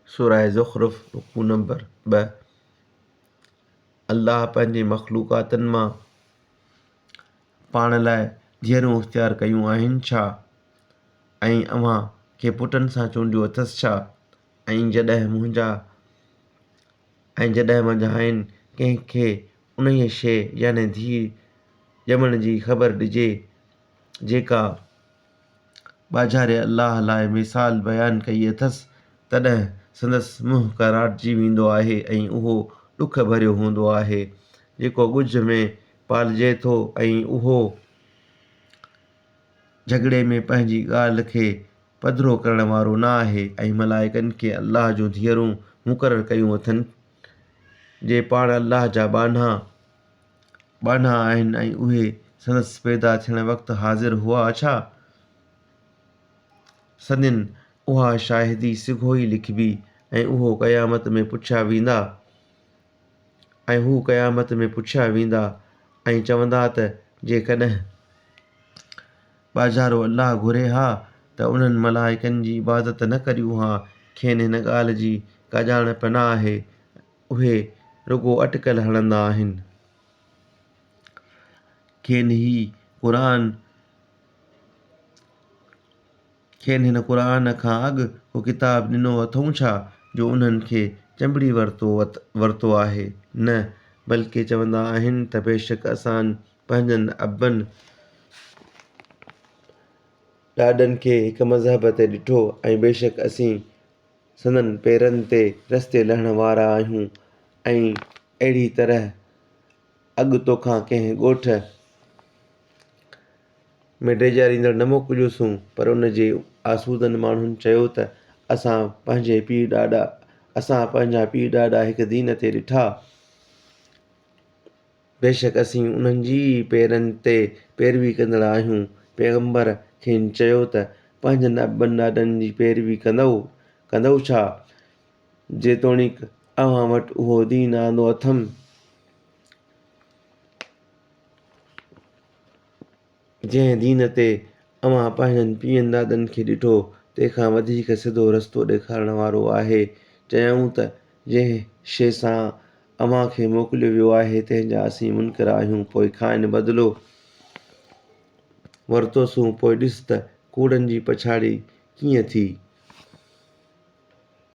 सूरह ज़ुख़्रुफ़ रुकू नंबर 2। अल्लाह पंहिंजे मख़लूक़ातनि मां पाण लाइ धीअरूं इख़्तियार कयूं आहिनि छा, ऐं अव्हां खे पुटनि सां चूंडियो अथसि छा? ऐं जॾहिं मंझाइनि कंहिंखे उन्हीअ शइ याने धीउ ॼमण जी ख़बर ॾिजे जेका ॿाझारे अल्लाह लाइ मिसाल बयानु कई अथसि, तॾहिं संदसि मुंहुं कराइजी वेंदो आहे ऐं उहो ॾुख भरियो हूंदो आहे जेको ॻुझ में पालिजे थो, ऐं उहो झगड़े में पंहिंजी ॻाल्हि खे पधिरो करण वारो न आहे। ऐं मलाइकनि खे अल्लाह जूं धीअरूं मुक़ररु कयूं अथनि जे पाण अल्लाह जा बाना आहिनि, ऐं उहे संदसि पैदा थियण वक़्तु हाज़िर हुआ छा? संदिन उहा शाहिदी सिघो ई लिखबी ऐं हू क़यामत में पुछिया वेंदा ऐं चवंदा त जेकॾहिं ॿाझारो अल्लाह घुरे हा त उन्हनि मलाइकनि जी इबादत न करियूं हा। खेनि हिन ॻाल्हि जी का ॼाणप न आहे, उहे रुॻो अटकल हणंदा आहिनि। खेनि हिन क़ुरान खां अॻु को किताब ॾिनो अथऊं छा जो उन्हनि खे चंबिड़ी वरितो आहे? न, बल्कि चवंदा आहिनि त बेशक असां पंहिंजनि अबनि ॾाॾनि खे हिक मज़हब ते ॾिठो, ऐं बेशक असीं संदनि पेरनि ते रस्ते लहण वारा आहियूं, ऐं अहिड़ी तरह अॻु तोखां कंहिं ॻोठ में ॾेजारींदड़ न मोकिलियोसूं। पर उन जे आसूदनि माण्हुनि चयो त असां पंहिंजा पीउ ॾाॾा हिक दीन ते ॾिठा। बेशक असीं उन्हनि जी पेरनि ते पैरवी कंदड़ आहियूं। पैगंबर खेनि चयो त पंहिंजनि अबनि ॾाॾनि जी पैरवी कंदउ छा, जेतोणीकि अव्हां वटि उहो दीन आंदो अथमि जंहिं दीन ते अव्हां पंहिंजनि पीअनि ॾाॾनि खे ॾिठो, तंहिंखां वधीक सिधो रस्तो ॾेखारण वारो आहे। चयूं त जंहिं शइ सां अव्हां खे मोकिलियो वियो आहे तंहिंजा असीं मुनकिर आहियूं। पोइ खाइन बदिलो वरितोसूं, पोइ ॾिस त कूड़नि जी पछाड़ी कीअं थी।